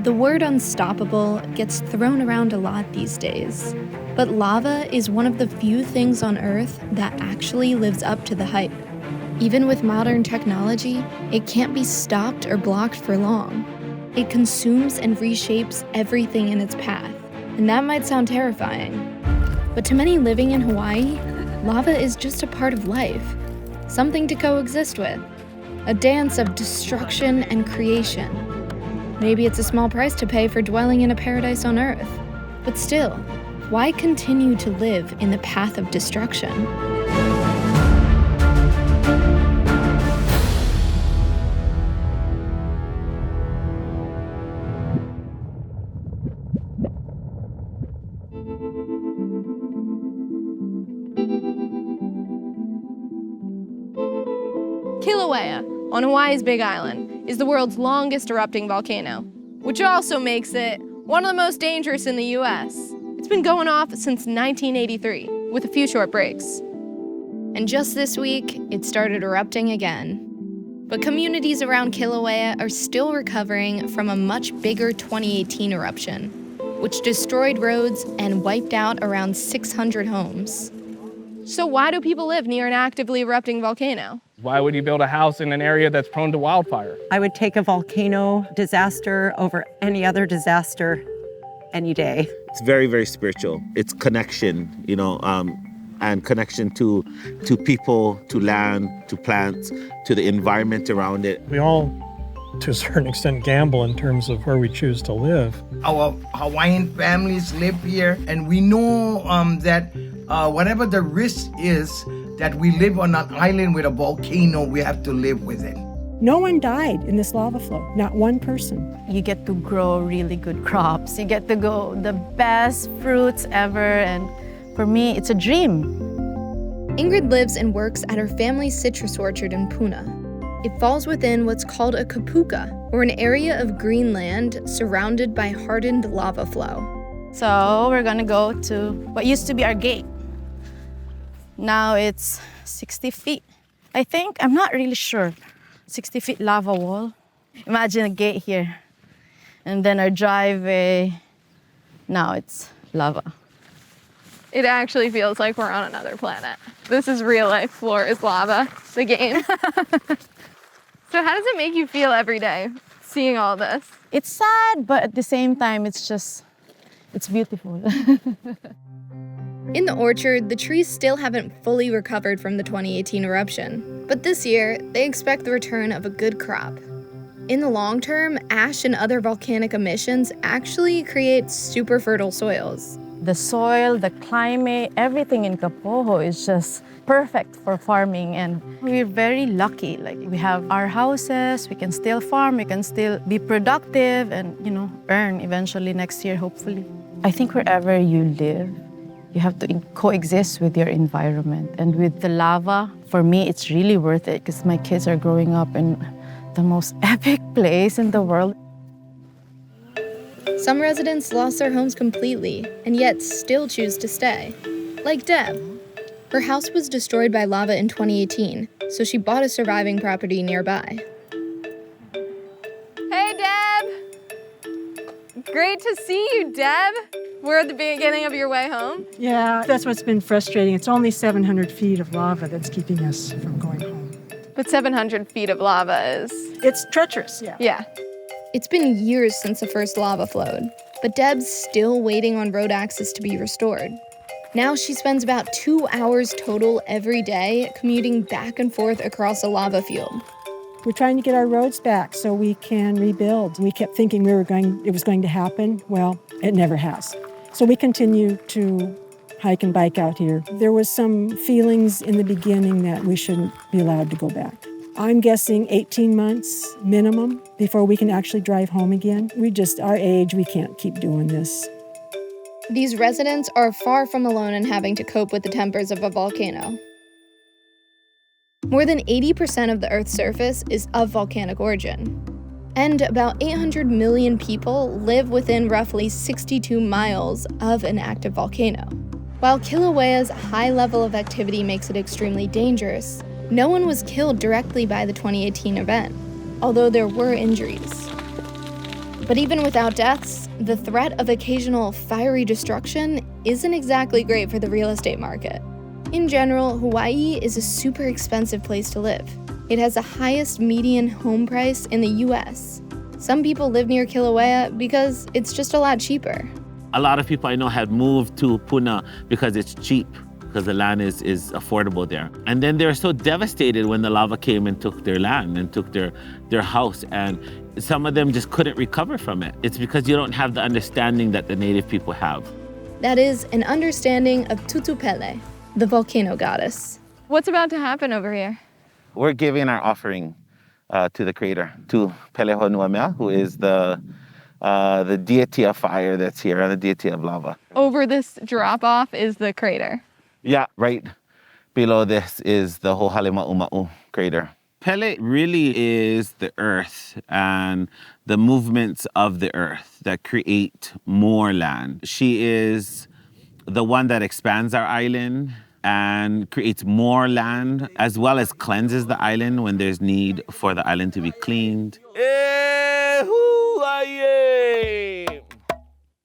The word unstoppable gets thrown around a lot these days, but lava is one of the few things on Earth that actually lives up to the hype. Even with modern technology, it can't be stopped or blocked for long. It consumes and reshapes everything in its path, and that might sound terrifying. But to many living in Hawaii, lava is just a part of life, something to coexist with, a dance of destruction and creation. Maybe it's a small price to pay for dwelling in a paradise on Earth, but still, why continue to live in the path of destruction? Kilauea, on Hawaii's Big Island, is the world's longest erupting volcano, which also makes it one of the most dangerous in the US. It's been going off since 1983, with a few short breaks. And just this week, it started erupting again. But communities around Kilauea are still recovering from a much bigger 2018 eruption, which destroyed roads and wiped out around 600 homes. So why do people live near an actively erupting volcano? Why would you build a house in an area that's prone to wildfire? I would take a volcano disaster over any other disaster any day. It's very, very spiritual. It's connection, and connection to people, to land, to plants, to the environment around it. We all, to a certain extent, gamble in terms of where we choose to live. Our Hawaiian families live here, and we know that whatever the risk is, that we live on an island with a volcano, we have to live with it. No one died in this lava flow, not one person. You get to grow really good crops. You get to grow the best fruits ever, and for me, it's a dream. Ingrid lives and works at her family's citrus orchard in Puna. It falls within what's called a kapuka, or an area of green land surrounded by hardened lava flow. So we're gonna go to what used to be our gate. Now it's 60 feet. I think, I'm not really sure. 60 feet lava wall. Imagine a gate here. And then our driveway, now it's lava. It actually feels like we're on another planet. This is real life. Floor is lava, the game. So how does it make you feel every day, seeing all this? It's sad, but at the same time, it's beautiful. In the orchard, the trees still haven't fully recovered from the 2018 eruption, but this year, they expect the return of a good crop. In the long term, ash and other volcanic emissions actually create super fertile soils. The soil, the climate, everything in Kapoho is just perfect for farming, and we're very lucky. Like, we have our houses, we can still farm, we can still be productive and, earn eventually next year, hopefully. I think wherever you live, you have to coexist with your environment. And with the lava, for me, it's really worth it because my kids are growing up in the most epic place in the world. Some residents lost their homes completely and yet still choose to stay. Like Deb. Her house was destroyed by lava in 2018, so she bought a surviving property nearby. Hey, Deb! Great to see you, Deb. We're at the beginning of your way home. Yeah, that's what's been frustrating. It's only 700 feet of lava that's keeping us from going home. But 700 feet of lava is... It's treacherous, yeah. Yeah. It's been years since the first lava flowed, but Deb's still waiting on road access to be restored. Now she spends about 2 hours total every day commuting back and forth across a lava field. We're trying to get our roads back so we can rebuild. We kept thinking it was going to happen. Well, it never has. So we continue to hike and bike out here. There was some feelings in the beginning that we shouldn't be allowed to go back. I'm guessing 18 months minimum before we can actually drive home again. Our age, we can't keep doing this. These residents are far from alone in having to cope with the tempers of a volcano. More than 80% of the Earth's surface is of volcanic origin. And about 800 million people live within roughly 62 miles of an active volcano. While Kilauea's high level of activity makes it extremely dangerous, no one was killed directly by the 2018 event, although there were injuries. But even without deaths, the threat of occasional fiery destruction isn't exactly great for the real estate market. In general, Hawaii is a super expensive place to live. It has the highest median home price in the US. Some people live near Kilauea because it's just a lot cheaper. A lot of people I know had moved to Puna because it's cheap, because the land is affordable there. And then they were so devastated when the lava came and took their land and took their house, and some of them just couldn't recover from it. It's because you don't have the understanding that the native people have. That is an understanding of Tutupele, the volcano goddess. What's about to happen over here? We're giving our offering to the creator, to Pelehonuamea, who is the deity of fire that's here, and the deity of lava. Over this drop-off is the crater. Yeah, right below this is the Ho'ohale crater. Pele really is the earth and the movements of the earth that create more land. She is the one that expands our island and creates more land, as well as cleanses the island when there's need for the island to be cleaned.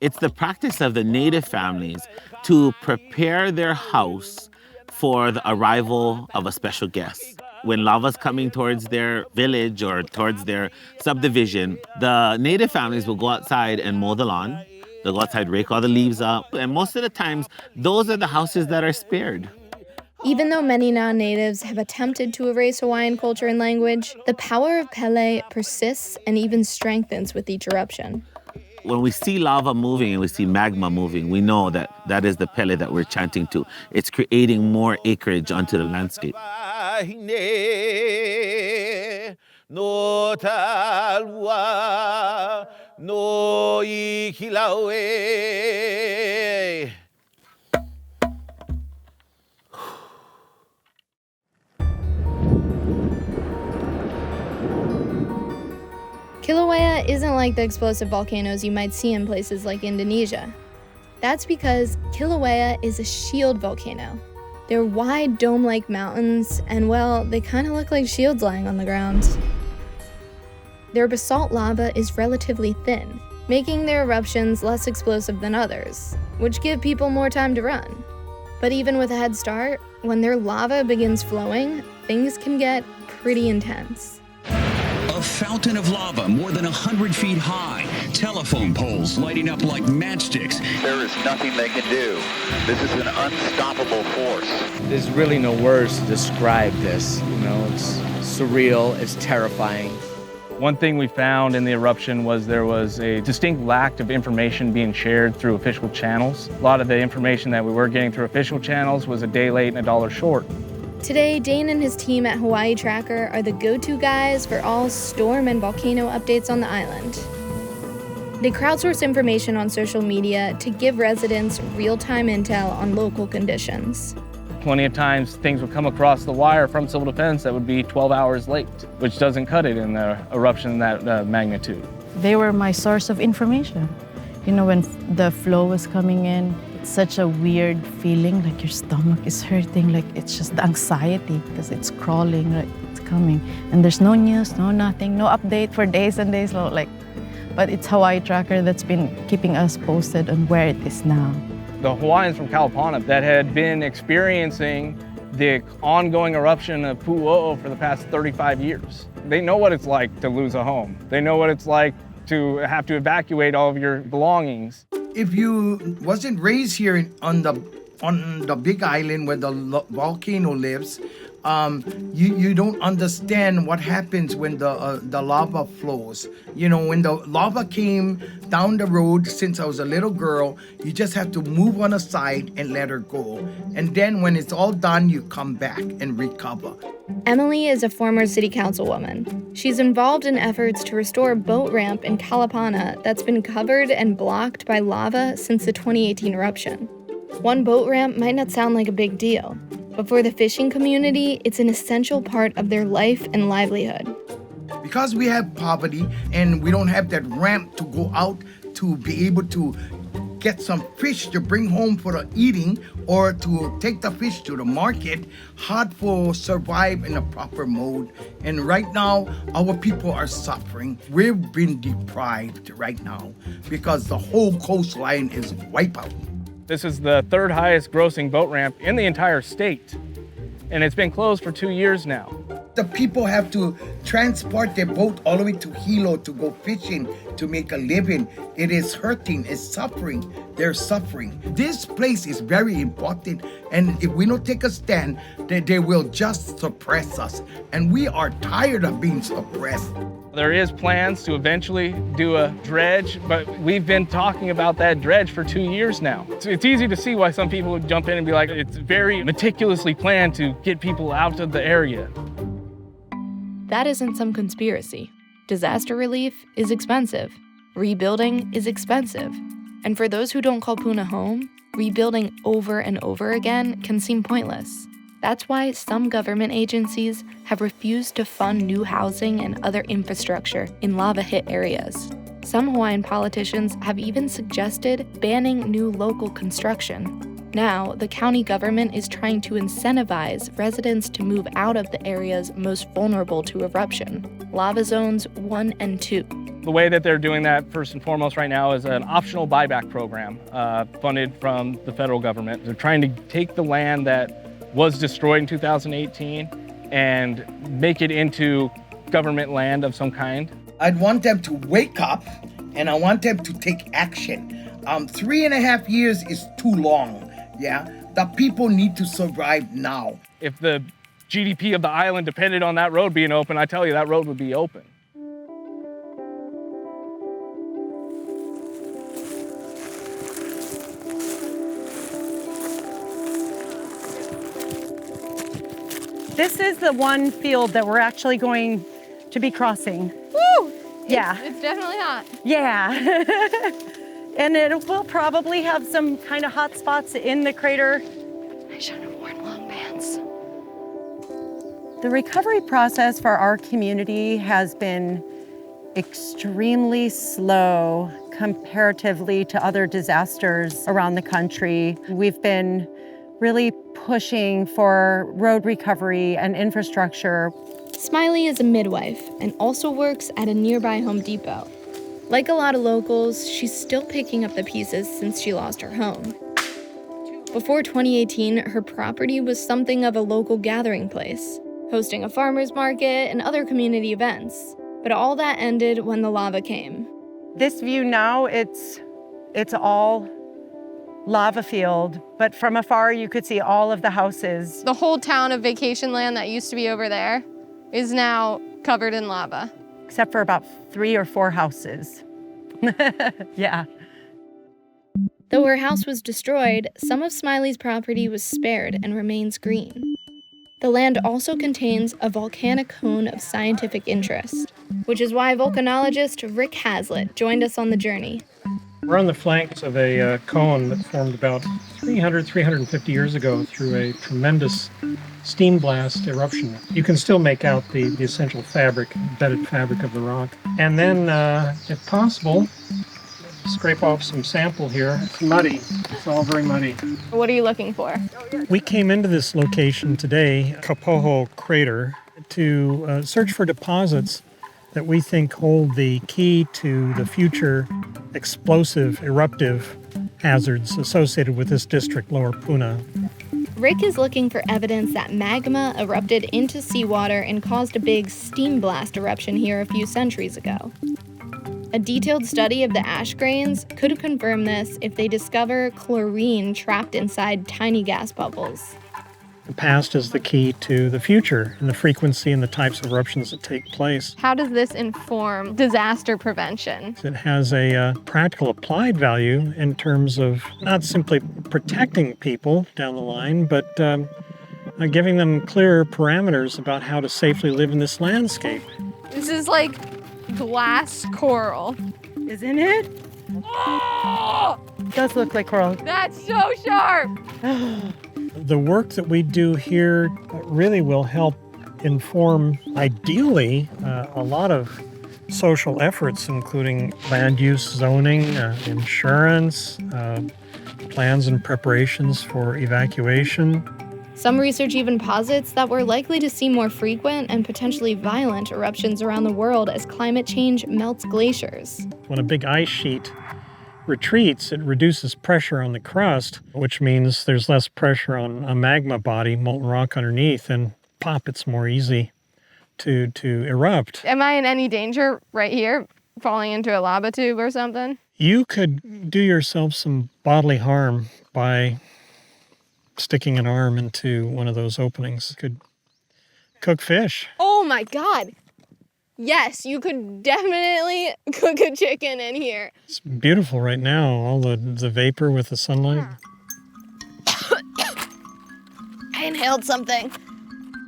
It's the practice of the native families to prepare their house for the arrival of a special guest. When lava's coming towards their village or towards their subdivision, the native families will go outside and mow the lawn. They'll go outside, rake all the leaves up, and most of the times, those are the houses that are spared. Even though many non-natives have attempted to erase Hawaiian culture and language, the power of Pele persists and even strengthens with each eruption. When we see lava moving and we see magma moving, we know that that is the Pele that we're chanting to. It's creating more acreage onto the landscape. Kilauea isn't like the explosive volcanoes you might see in places like Indonesia. That's because Kilauea is a shield volcano. They're wide dome-like mountains, and well, they kind of look like shields lying on the ground. Their basalt lava is relatively thin, making their eruptions less explosive than others, which give people more time to run. But even with a head start, when their lava begins flowing, things can get pretty intense. A fountain of lava more than 100 feet high. Telephone poles lighting up like matchsticks. There is nothing they can do. This is an unstoppable force. There's really no words to describe this. You know, it's surreal, it's terrifying. One thing we found in the eruption was there was a distinct lack of information being shared through official channels. A lot of the information that we were getting through official channels was a day late and a dollar short. Today, Dane and his team at Hawaii Tracker are the go-to guys for all storm and volcano updates on the island. They crowdsource information on social media to give residents real-time intel on local conditions. Plenty of times things would come across the wire from civil defense that would be 12 hours late, which doesn't cut it in the eruption that magnitude. They were my source of information. You know, when the flow was coming in, it's such a weird feeling, like your stomach is hurting, like it's just the anxiety because it's crawling, like it's coming. And there's no news, no nothing, no update for days and days, but it's Hawaii Tracker that's been keeping us posted on where it is now. The Hawaiians from Kalapana that had been experiencing the ongoing eruption of Pu'u'o for the past 35 years. They know what it's like to lose a home. They know what it's like to have to evacuate all of your belongings. If you wasn't raised here on the big island where the volcano lives, you don't understand what happens when the lava flows. You know, when the lava came down the road, since I was a little girl, you just have to move on the side and let her go. And then when it's all done, you come back and recover. Emily is a former city councilwoman. She's involved in efforts to restore a boat ramp in Kalapana that's been covered and blocked by lava since the 2018 eruption. One boat ramp might not sound like a big deal, but for the fishing community, it's an essential part of their life and livelihood. Because we have poverty and we don't have that ramp to go out to be able to get some fish to bring home for the eating or to take the fish to the market, hard for survive in a proper mode. And right now, our people are suffering. We've been deprived right now because the whole coastline is wiped out. This is the third highest grossing boat ramp in the entire state, and it's been closed for 2 years now. The people have to transport their boat all the way to Hilo to go fishing to make a living. It is hurting, it's suffering. They're suffering. This place is very important, and if we don't take a stand, they will just suppress us. And we are tired of being suppressed. There is plans to eventually do a dredge, but we've been talking about that dredge for 2 years now. It's easy to see why some people would jump in and be like, it's very meticulously planned to get people out of the area. That isn't some conspiracy. Disaster relief is expensive. Rebuilding is expensive. And for those who don't call Puna home, rebuilding over and over again can seem pointless. That's why some government agencies have refused to fund new housing and other infrastructure in lava-hit areas. Some Hawaiian politicians have even suggested banning new local construction. Now, the county government is trying to incentivize residents to move out of the areas most vulnerable to eruption, lava zones 1 and 2. The way that they're doing that, first and foremost right now, is an optional buyback program funded from the federal government. They're trying to take the land that was destroyed in 2018 and make it into government land of some kind. I'd want them to wake up, and I want them to take action. 3.5 years is too long. Yeah, the people need to survive now. If the GDP of the island depended on that road being open, I tell you, that road would be open. This is the one field that we're actually going to be crossing. Woo! Yeah. It's definitely hot. Yeah. And it will probably have some kind of hot spots in the crater. I should have worn long pants. The recovery process for our community has been extremely slow comparatively to other disasters around the country. We've been really pushing for road recovery and infrastructure. Smiley is a midwife and also works at a nearby Home Depot. Like a lot of locals, she's still picking up the pieces since she lost her home. Before 2018, her property was something of a local gathering place, hosting a farmer's market and other community events. But all that ended when the lava came. This view now, it's all lava field, but from afar you could see all of the houses. The whole town of vacation land that used to be over there is now covered in lava. Except for about 3 or 4 houses. Yeah. Though her house was destroyed, some of Smiley's property was spared and remains green. The land also contains a volcanic cone of scientific interest, which is why volcanologist Rick Hazlitt joined us on the journey. We're on the flanks of a cone that formed about 350 years ago through a tremendous steam blast eruption. You can still make out the essential fabric, embedded fabric of the rock. And then, if possible, scrape off some sample here. It's muddy. It's all very muddy. What are you looking for? We came into this location today, Kapoho Crater, to search for deposits that we think hold the key to the future explosive eruptive hazards associated with this district, Lower Puna. Rick is looking for evidence that magma erupted into seawater and caused a big steam blast eruption here a few centuries ago. A detailed study of the ash grains could confirm this if they discover chlorine trapped inside tiny gas bubbles. The past is the key to the future and the frequency and the types of eruptions that take place. How does this inform disaster prevention? It has a practical applied value in terms of not simply protecting people down the line, but giving them clearer parameters about how to safely live in this landscape. This is like glass coral. Isn't it? Oh! It does look like coral. That's so sharp! The work that we do here really will help inform, ideally, a lot of social efforts, including land use zoning, insurance, plans and preparations for evacuation. Some research even posits that we're likely to see more frequent and potentially violent eruptions around the world as climate change melts glaciers. When a big ice sheet retreats, it reduces pressure on the crust, which means there's less pressure on a magma body, molten rock underneath, and pop, it's more easy to erupt. Am I in any danger right here, falling into a lava tube or something? You could do yourself some bodily harm by sticking an arm into one of those openings. Could cook fish. Oh my God. Yes, you could definitely cook a chicken in here. It's beautiful right now, all the vapor with the sunlight. I inhaled something.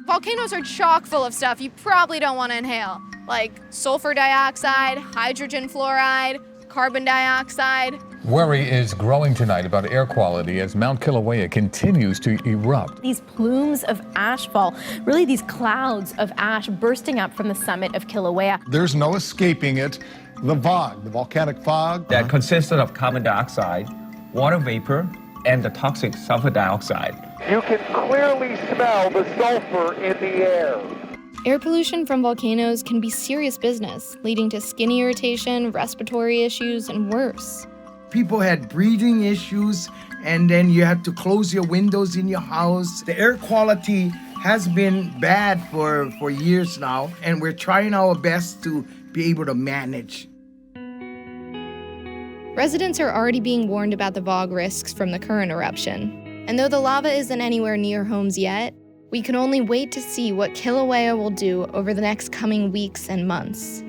Volcanoes are chock full of stuff you probably don't want to inhale, like sulfur dioxide, hydrogen fluoride, carbon dioxide. Worry is growing tonight about air quality as Mount Kilauea continues to erupt. These plumes of ashfall, really these clouds of ash bursting up from the summit of Kilauea. There's no escaping it. The VOG, the volcanic fog. That consisted of carbon dioxide, water vapor, and the toxic sulfur dioxide. You can clearly smell the sulfur in the air. Air pollution from volcanoes can be serious business, leading to skin irritation, respiratory issues, and worse. People had breathing issues, and then you had to close your windows in your house. The air quality has been bad for years now, and we're trying our best to be able to manage. Residents are already being warned about the VOG risks from the current eruption. And though the lava isn't anywhere near homes yet, we can only wait to see what Kilauea will do over the next coming weeks and months.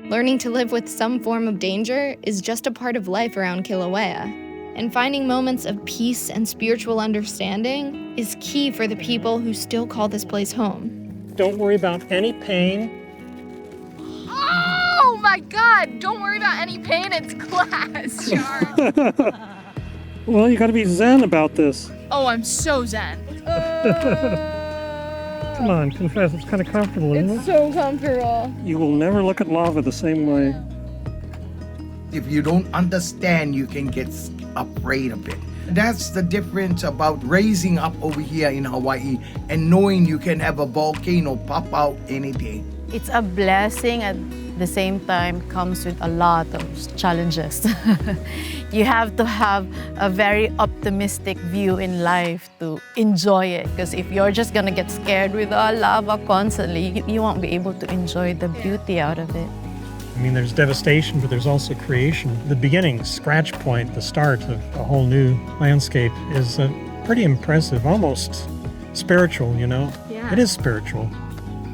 Learning to live with some form of danger is just a part of life around Kilauea, and finding moments of peace and spiritual understanding is key for the people who still call this place home. Don't worry about any pain. Oh my God, don't worry about any pain, it's glass shards. Well, you gotta be zen about this. Oh, I'm so zen. Come on, confess, it's kind of comfortable, isn't it? It's so comfortable. You will never look at lava the same way. If you don't understand, you can get afraid of it. That's the difference about raising up over here in Hawaii and knowing you can have a volcano pop out any day. It's a blessing, at the same time comes with a lot of challenges. You have to have a very optimistic view in life to enjoy it, because if you're just gonna get scared with lava constantly, you won't be able to enjoy the beauty out of it. I mean, there's devastation, but there's also creation. The beginning, scratch point, the start of a whole new landscape is pretty impressive, almost spiritual, you know? Yeah. It is spiritual.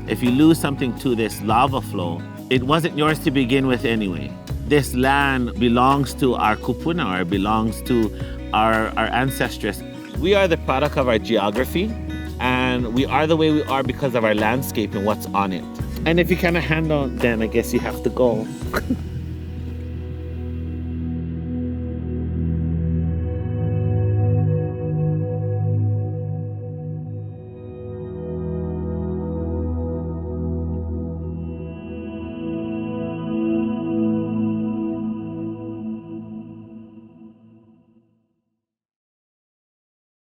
If you lose something to this lava flow, it wasn't yours to begin with anyway. This land belongs to our kupuna, or belongs to our ancestors. We are the product of our geography, and we are the way we are because of our landscape and what's on it. And if you cannot handle, then I guess you have to go.